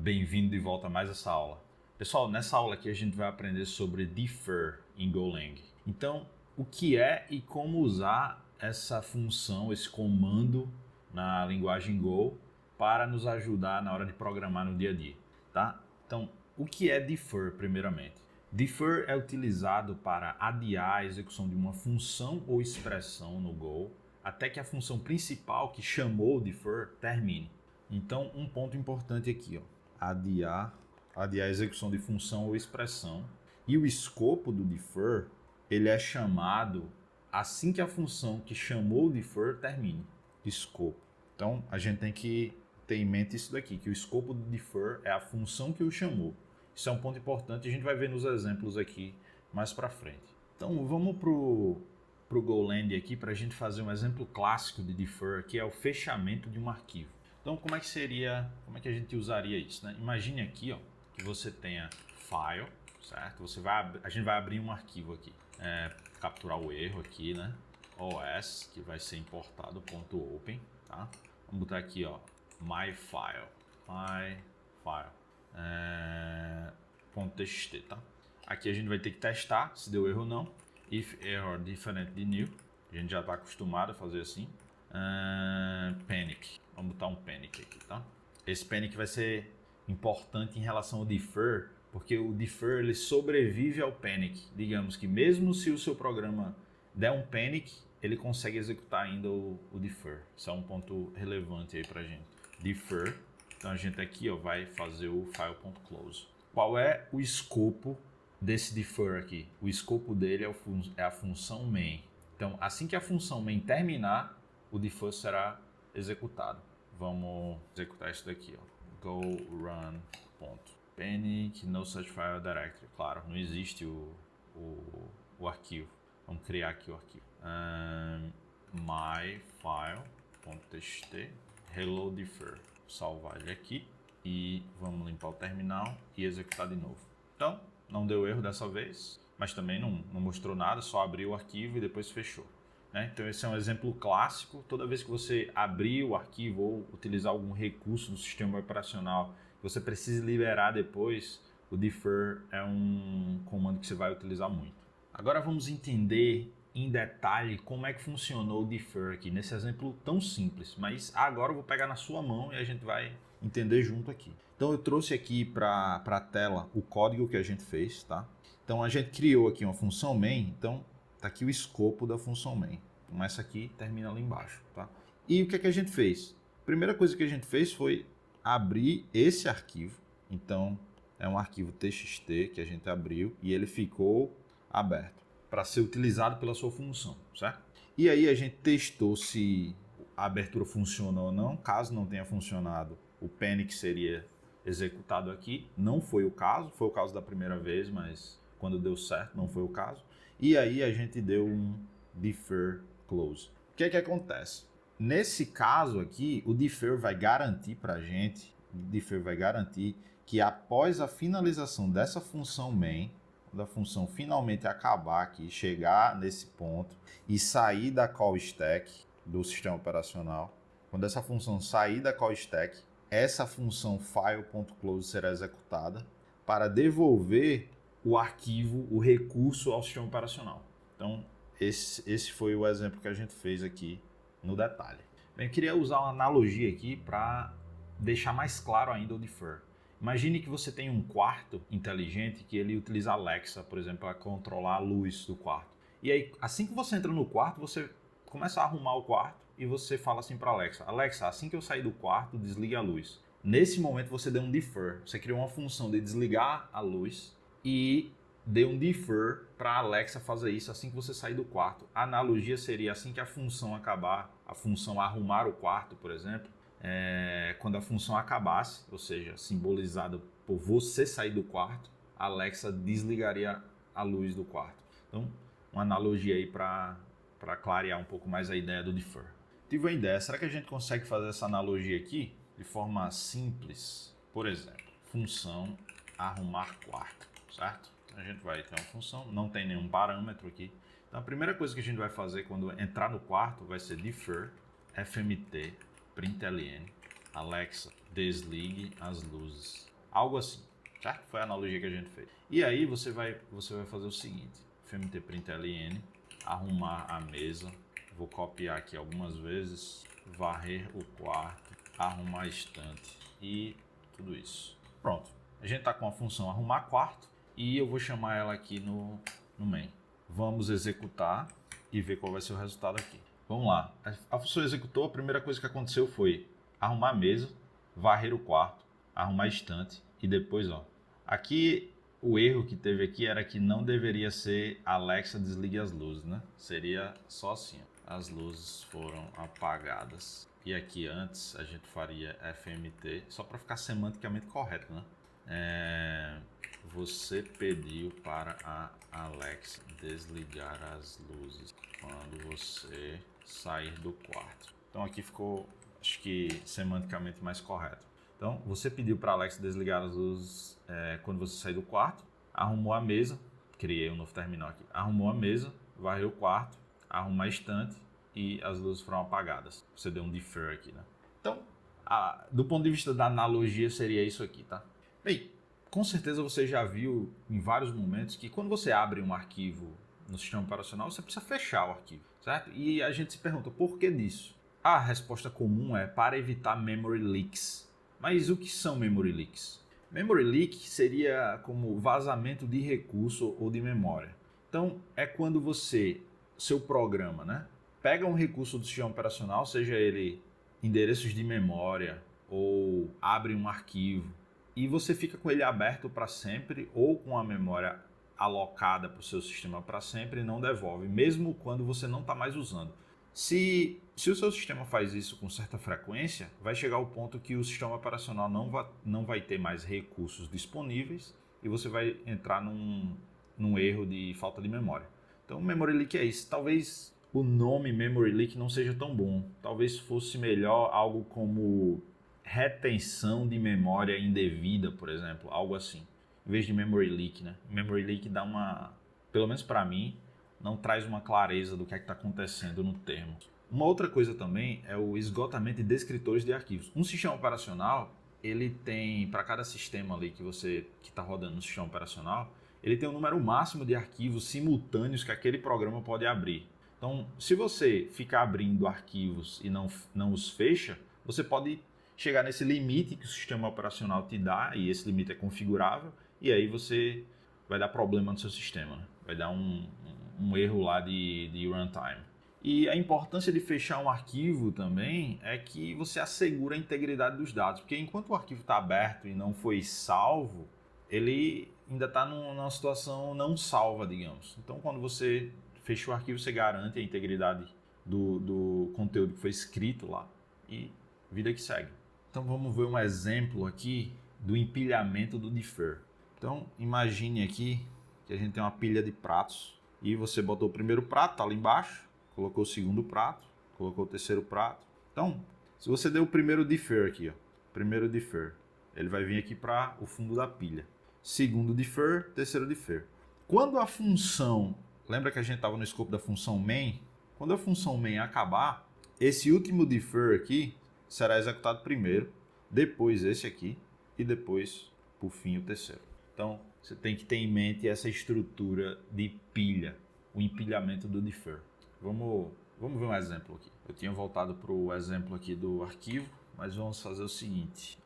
Bem-vindo de volta a mais essa aula. Pessoal, nessa aula aqui a gente vai aprender sobre defer em Golang. Então, o que é e como usar essa função, esse comando na linguagem Go para nos ajudar na hora de programar no dia a dia, tá? Então, o que é defer, primeiramente? Defer é utilizado para adiar a execução de uma função ou expressão no Go até que a função principal que chamou o defer termine. Então, um ponto importante aqui, ó, adiar a execução de função ou expressão. E o escopo do defer, ele é chamado assim que a função que chamou o defer termine. Escopo. Então, a gente tem que ter em mente isso daqui, que o escopo do defer é a função que o chamou. Isso é um ponto importante e a gente vai ver nos exemplos aqui mais para frente. Então, vamos pro Golang aqui para a gente fazer um exemplo clássico de defer, que é o fechamento de um arquivo. Então, como é que a gente usaria isso, né? Imagine aqui, ó, que você tenha file, certo? A gente vai abrir um arquivo aqui, capturar o erro aqui, né? OS, que vai ser importado, .open, tá? Vamos botar aqui, ó, my_file, .txt, tá? Aqui a gente vai ter que testar se deu erro ou não. If error different de new, a gente já está acostumado a fazer assim. Panic, vamos botar um panic aqui, tá? Esse panic vai ser importante em relação ao defer, porque o defer ele sobrevive ao panic. Digamos que mesmo se o seu programa der um panic, ele consegue executar ainda o defer. Isso é um ponto relevante aí pra gente. Defer, então a gente aqui, ó, vai fazer o file.close. Qual é o escopo desse defer aqui? O escopo dele é a função main. Então, assim que a função main terminar, o defer será executado. Vamos executar isso daqui, ó. Go run .panic no such file directory. Claro, não existe o arquivo. Vamos criar aqui o arquivo. myfile.txt hello defer. Salvar ele aqui e vamos limpar o terminal e executar de novo. Então, não deu erro dessa vez, mas também não mostrou nada, só abriu o arquivo e depois fechou. Então esse é um exemplo clássico. Toda vez que você abrir o arquivo ou utilizar algum recurso do sistema operacional que você precisa liberar depois, o defer é um comando que você vai utilizar muito. Agora vamos entender em detalhe como é que funcionou o defer aqui, nesse exemplo tão simples. Mas agora eu vou pegar na sua mão e a gente vai entender junto aqui. Então eu trouxe aqui para a tela o código que a gente fez, tá? Então a gente criou aqui uma função main, então tá aqui o escopo da função main. Então essa aqui termina lá embaixo, tá? E o que é que a gente fez? A primeira coisa que a gente fez foi abrir esse arquivo. Então é um arquivo txt que a gente abriu e ele ficou aberto para ser utilizado pela sua função, certo? E aí a gente testou se a abertura funciona ou não. Caso não tenha funcionado, o panic seria executado aqui. Não foi o caso, foi o caso da primeira vez, mas quando deu certo não foi o caso. E aí a gente deu um defer close. O que é que acontece? Nesse caso aqui, o defer vai garantir para a gente, que após a finalização dessa função main, da função finalmente acabar aqui, chegar nesse ponto e sair da call stack do sistema operacional, quando essa função sair da call stack, essa função file.close será executada para devolver o arquivo, o recurso ao sistema operacional. Então, esse foi o exemplo que a gente fez aqui no detalhe. Bem, eu queria usar uma analogia aqui para deixar mais claro ainda o defer. Imagine que você tem um quarto inteligente que ele utiliza a Alexa, por exemplo, para controlar a luz do quarto. E aí, assim que você entra no quarto, você começa a arrumar o quarto e você fala assim para a Alexa: Alexa, assim que eu sair do quarto, desligue a luz. Nesse momento você deu um defer, você criou uma função de desligar a luz e deu um defer para a Alexa fazer isso assim que você sair do quarto. A analogia seria assim que a função acabar, a função arrumar o quarto, por exemplo, quando a função acabasse, ou seja, simbolizada por você sair do quarto, a Alexa desligaria a luz do quarto. Então, uma analogia aí para clarear um pouco mais a ideia do defer. Tive uma ideia, será que a gente consegue fazer essa analogia aqui de forma simples? Por exemplo, função arrumar quarto, certo? A gente vai ter uma função, não tem nenhum parâmetro aqui. Então a primeira coisa que a gente vai fazer quando entrar no quarto vai ser defer fmt println Alexa desligue as luzes. Algo assim, certo? Foi a analogia que a gente fez. E aí você vai fazer o seguinte, fmtprintln, arrumar a mesa, vou copiar aqui algumas vezes, varrer o quarto, arrumar a estante e tudo isso. Pronto, a gente está com a função arrumar quarto e eu vou chamar ela aqui no main. Vamos executar e ver qual vai ser o resultado aqui. Vamos lá, a função executou, a primeira coisa que aconteceu foi arrumar a mesa, varrer o quarto, arrumar a estante e depois, ó, aqui o erro que teve aqui era que não deveria ser Alexa desligue as luzes, né? Seria só assim, ó. As luzes foram apagadas. E aqui antes a gente faria FMT, só para ficar semanticamente correto, né? Você pediu para a Alexa desligar as luzes quando você sair do quarto. Então aqui ficou, acho que semanticamente mais correto. Então você pediu para a Alexa desligar as luzes quando você sair do quarto, arrumou a mesa, criei um novo terminal aqui, arrumou a mesa, varreu o quarto, arrumou a estante e as luzes foram apagadas. Você deu um defer aqui, né? Então, do ponto de vista da analogia, seria isso aqui, tá? Bem, com certeza você já viu em vários momentos que quando você abre um arquivo no sistema operacional, você precisa fechar o arquivo, certo? E a gente se pergunta, por que disso? A resposta comum é para evitar memory leaks. Mas o que são memory leaks? Memory leak seria como vazamento de recurso ou de memória. Então, é quando seu programa, né, pega um recurso do sistema operacional, seja ele endereços de memória ou abre um arquivo, e você fica com ele aberto para sempre ou com a memória alocada para o seu sistema para sempre e não devolve, mesmo quando você não está mais usando. Se o seu sistema faz isso com certa frequência, vai chegar ao ponto que o sistema operacional não vai ter mais recursos disponíveis e você vai entrar num erro de falta de memória. Então, memory leak é isso. Talvez o nome memory leak não seja tão bom. Talvez fosse melhor algo como retenção de memória indevida, por exemplo, algo assim, em vez de memory leak, né? Memory leak dá pelo menos para mim, não traz uma clareza do que é que está acontecendo no termo. Uma outra coisa também é o esgotamento de descritores de arquivos. Um sistema operacional, ele tem, para cada sistema ali que está rodando no sistema operacional, ele tem um número máximo de arquivos simultâneos que aquele programa pode abrir. Então, se você ficar abrindo arquivos e não os fecha, você pode chegar nesse limite que o sistema operacional te dá, e esse limite é configurável, e aí você vai dar problema no seu sistema, né? Vai dar um erro lá de runtime. E a importância de fechar um arquivo também é que você assegura a integridade dos dados, porque enquanto o arquivo está aberto e não foi salvo, ele ainda está numa situação não salva, digamos. Então, quando você fecha o arquivo, você garante a integridade do conteúdo que foi escrito lá e vida que segue. Então, vamos ver um exemplo aqui do empilhamento do defer. Então, imagine aqui que a gente tem uma pilha de pratos e você botou o primeiro prato, está ali embaixo, colocou o segundo prato, colocou o terceiro prato. Então, se você deu o primeiro defer aqui, ó, primeiro defer, ele vai vir aqui para o fundo da pilha. Segundo defer, terceiro defer. Quando a função, lembra que a gente estava no escopo da função main? Quando a função main acabar, esse último defer aqui será executado primeiro, depois esse aqui e depois, por fim, o terceiro. Então, você tem que ter em mente essa estrutura de pilha, o empilhamento do defer. Vamos ver um exemplo aqui. Eu tinha voltado para o exemplo aqui do arquivo, mas vamos fazer o seguinte.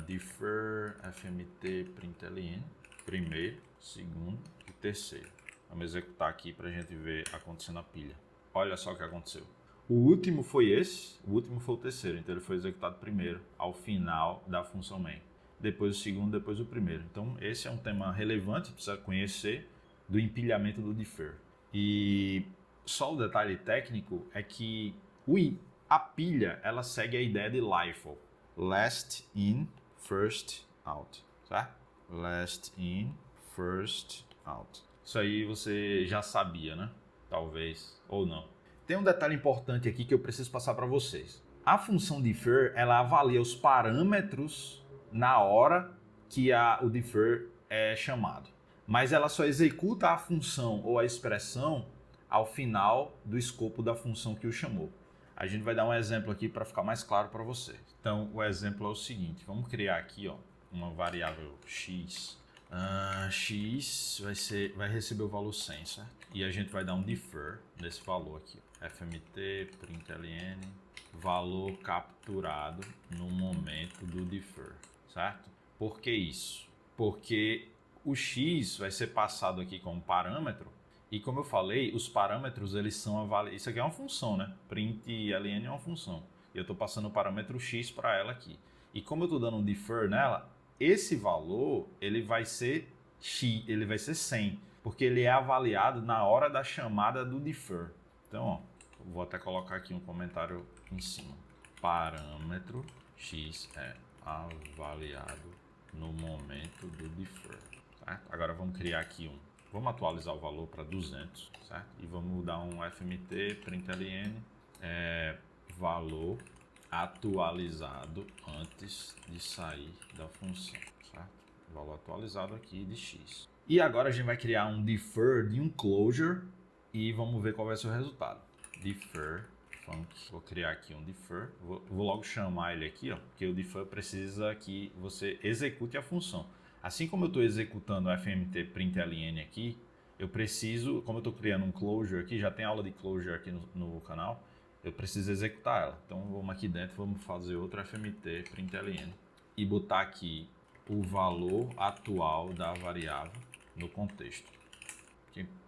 Defer fmt println, primeiro, segundo e terceiro. Vamos executar aqui para a gente ver acontecendo a pilha. Olha só o que aconteceu. O último foi esse, o último foi o terceiro, então ele foi executado primeiro, ao final da função main. Depois o segundo, depois o primeiro. Então esse é um tema relevante, precisa conhecer, do empilhamento do defer. E só o detalhe técnico é que a pilha ela segue a ideia de LIFO, last in, first out, certo? Last in, first out. Isso aí você já sabia, né? Talvez, ou não. Tem um detalhe importante aqui que eu preciso passar para vocês. A função defer, ela avalia os parâmetros na hora que o defer é chamado. Mas ela só executa a função ou a expressão ao final do escopo da função que o chamou. A gente vai dar um exemplo aqui para ficar mais claro para você. Então, o exemplo é o seguinte. Vamos criar aqui uma variável x. X vai receber o valor 100, certo? E a gente vai dar um defer desse valor aqui. fmt, println, valor capturado no momento do defer, certo? Por que isso? Porque o x vai ser passado aqui como parâmetro e, como eu falei, os parâmetros eles são avaliados. Isso aqui é uma função, né? Println é uma função. E eu estou passando o parâmetro x para ela aqui. E como eu estou dando um defer nela, esse valor ele vai ser x, ele vai ser 100, porque ele é avaliado na hora da chamada do defer. Então, ó, vou até colocar aqui um comentário em cima. Parâmetro x é avaliado no momento do defer, certo? Agora vamos criar aqui vamos atualizar o valor para 200, certo? E vamos dar um fmt println valor atualizado antes de sair da função, certo? Valor atualizado aqui de x. E agora a gente vai criar um defer de um closure e vamos ver qual vai ser o resultado. Defer func. Vou criar aqui um defer. Vou logo chamar ele aqui, ó, porque o defer precisa que você execute a função. Assim como eu estou executando o fmt println aqui, eu preciso, como eu estou criando um closure aqui, já tem aula de closure aqui no canal, eu preciso executar ela. Então vamos aqui dentro, vamos fazer outro fmt println e botar aqui o valor atual da variável no contexto.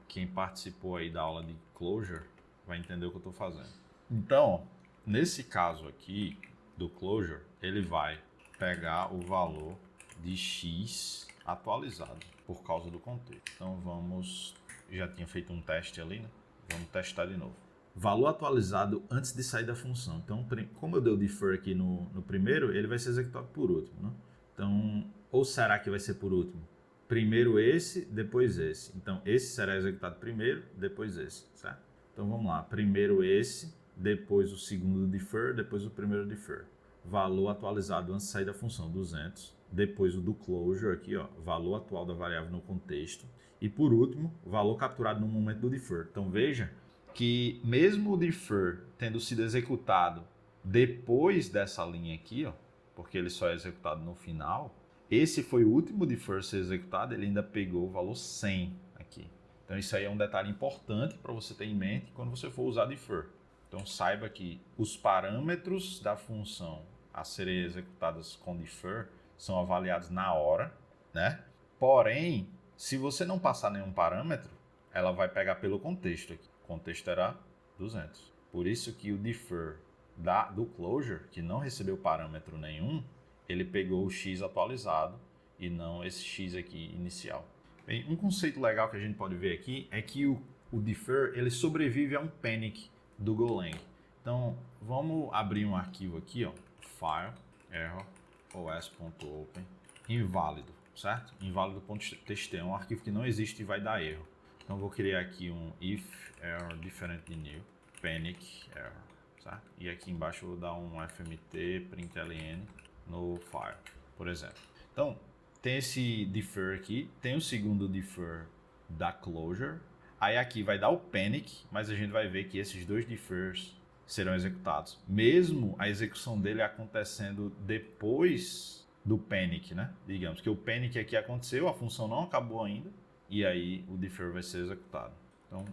Quem participou aí da aula de closure vai entender o que eu estou fazendo. Então, nesse caso aqui do closure, ele vai pegar o valor de x atualizado por causa do contexto. Então já tinha feito um teste ali, né? Vamos testar de novo. Valor atualizado antes de sair da função. Então, como eu dei o defer aqui no primeiro, ele vai ser executado por último, né? Então, ou será que vai ser por último? Primeiro esse, depois esse. Então, esse será executado primeiro, depois esse, certo? Então, vamos lá. Primeiro esse, depois o segundo defer, depois o primeiro defer. Valor atualizado antes de sair da função, 200. Depois o do closure aqui, ó, valor atual da variável no contexto. E, por último, valor capturado no momento do defer. Então, veja que mesmo o defer tendo sido executado depois dessa linha aqui, ó, porque ele só é executado no final, esse foi o último defer a ser executado, ele ainda pegou o valor 100 aqui. Então isso aí é um detalhe importante para você ter em mente quando você for usar defer. Então saiba que os parâmetros da função a serem executadas com defer são avaliados na hora, né? Porém, se você não passar nenhum parâmetro, ela vai pegar pelo contexto aqui. O contexto era 200. Por isso que o defer do closure, que não recebeu parâmetro nenhum, ele pegou o x atualizado e não esse x aqui inicial. Bem, um conceito legal que a gente pode ver aqui é que o defer ele sobrevive a um panic do Golang. Então, vamos abrir um arquivo aqui, ó, file, error, os.open, inválido, certo? Inválido.txt é um arquivo que não existe e vai dar erro. Então, vou criar aqui um if error different de new, panic error, certo? E aqui embaixo eu vou dar um fmt println no file, por exemplo. Então, tem esse defer aqui, tem o segundo defer da closure, aí aqui vai dar o panic, mas a gente vai ver que esses dois defers serão executados, mesmo a execução dele acontecendo depois do panic, né? Digamos que o panic aqui aconteceu, a função não acabou ainda, e aí o defer vai ser executado. Então,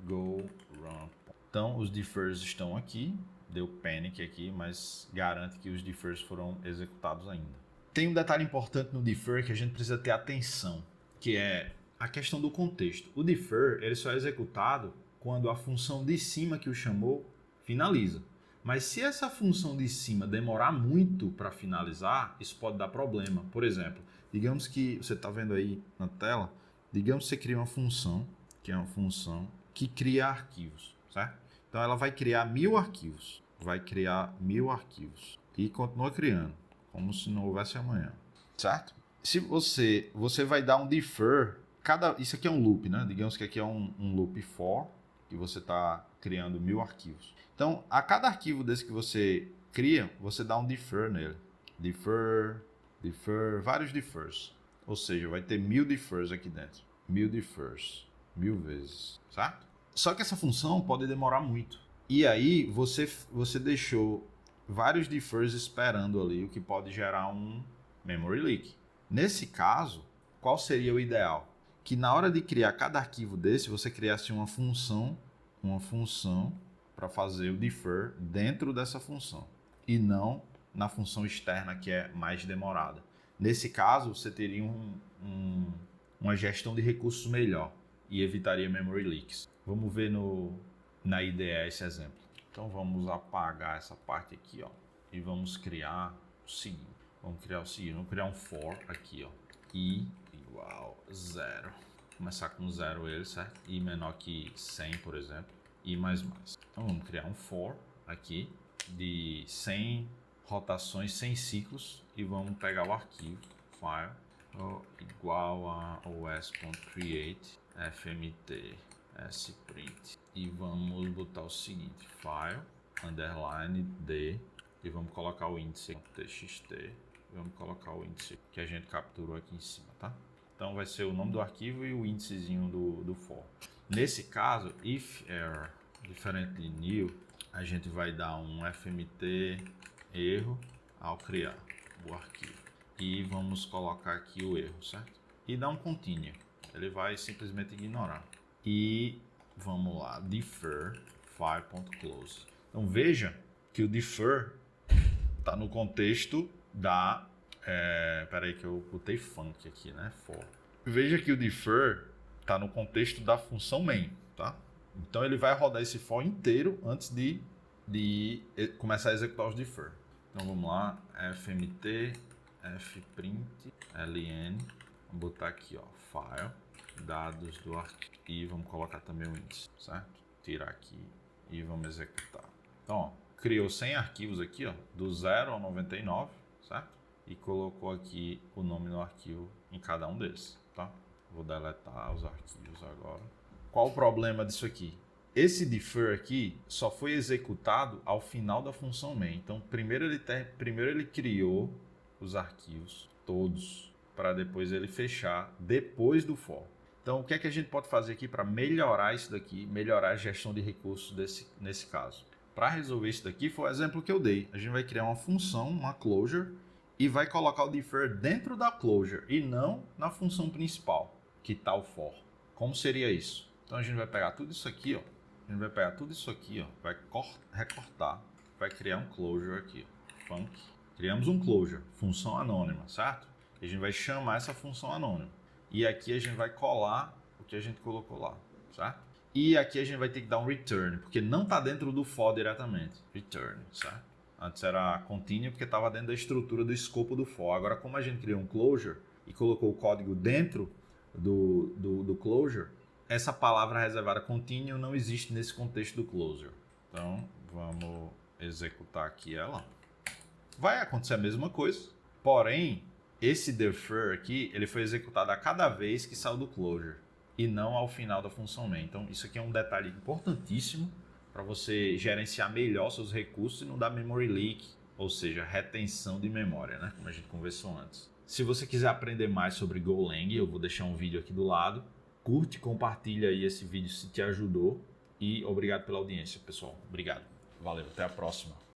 go run. Então, os defers estão aqui, deu panic aqui, mas garante que os defers foram executados ainda. Tem um detalhe importante no defer que a gente precisa ter atenção, que é a questão do contexto. O defer ele só é executado quando a função de cima que o chamou finaliza. Mas se essa função de cima demorar muito para finalizar, isso pode dar problema. Por exemplo, digamos que você está vendo aí na tela, digamos que você cria uma função, que é uma função que cria arquivos, certo? Então ela vai criar 1000 arquivos. Vai criar 1000 arquivos e continua criando, como se não houvesse amanhã, certo? Se você vai dar um defer, isso aqui é um loop, né? Digamos que aqui é um loop for, que você está criando 1000 arquivos. Então, a cada arquivo desse que você cria, você dá um defer nele. Defer, vários defers. Ou seja, vai ter 1000 defers aqui dentro. 1000 defers, 1000 vezes, certo? Só que essa função pode demorar muito. E aí, você deixou vários defers esperando ali, o que pode gerar um memory leak. Nesse caso, qual seria o ideal? Que na hora de criar cada arquivo desse, você criasse uma função para fazer o defer dentro dessa função e não na função externa, que é mais demorada. Nesse caso, você teria uma gestão de recursos melhor e evitaria memory leaks. Vamos ver na IDE esse exemplo. Então vamos apagar essa parte aqui, ó, e vamos criar o seguinte. Vamos criar um for aqui, ó, i igual 0. Começar com 0 ele, certo? I menor que 100, por exemplo, i mais mais. Então vamos criar um for aqui de 100 rotações, 100 ciclos, e vamos pegar o arquivo file igual a os.create fmt sprint e vamos botar o seguinte, file underline d, e vamos colocar o índice txt, e vamos colocar o índice que a gente capturou aqui em cima, tá? Então vai ser o nome do arquivo e o índicezinho do for. Nesse caso, if error diferente de new, a gente vai dar um fmt erro ao criar o arquivo. E vamos colocar aqui o erro, certo? E dar um continue. Ele vai simplesmente ignorar. E vamos lá, defer file.close. Então veja que o defer está no contexto da... peraí que eu botei func aqui, né? For. Veja que o defer está no contexto da função main, tá? Então ele vai rodar esse for inteiro antes de começar a executar os defer. Então vamos lá, fmt fprint ln, vamos botar aqui, ó, file, dados do arquivo, e vamos colocar também o índice, certo? Tirar aqui e vamos executar. Então, ó, criou 100 arquivos aqui, ó, do 0 ao 99, certo? E colocou aqui o nome do arquivo em cada um deles, tá? Vou deletar os arquivos agora. Qual o problema disso aqui? Esse defer aqui só foi executado ao final da função main. Então, primeiro ele criou os arquivos todos para depois ele fechar depois do for. Então, o que é que a gente pode fazer aqui para melhorar isso daqui, melhorar a gestão de recursos nesse caso? Para resolver isso daqui, foi o exemplo que eu dei. A gente vai criar uma função, uma closure, e vai colocar o defer dentro da closure e não na função principal, que está o for. Como seria isso? Então, a gente vai pegar tudo isso aqui, ó. Vai recortar, vai criar um closure aqui, func. Criamos um closure, função anônima, certo? E a gente vai chamar essa função anônima. E aqui a gente vai colar o que a gente colocou lá, certo? E aqui a gente vai ter que dar um return, porque não está dentro do for diretamente. Return, certo? Antes era continue porque estava dentro da estrutura do escopo do for. Agora, como a gente criou um closure e colocou o código dentro do closure, essa palavra reservada continue não existe nesse contexto do closure. Então, vamos executar aqui ela. Vai acontecer a mesma coisa, porém, esse defer aqui, ele foi executado a cada vez que saiu do closure e não ao final da função main. Então, isso aqui é um detalhe importantíssimo para você gerenciar melhor seus recursos e não dar memory leak, ou seja, retenção de memória, né? Como a gente conversou antes. Se você quiser aprender mais sobre Golang, eu vou deixar um vídeo aqui do lado. Curte, compartilha aí esse vídeo se te ajudou e obrigado pela audiência, pessoal. Obrigado. Valeu, até a próxima.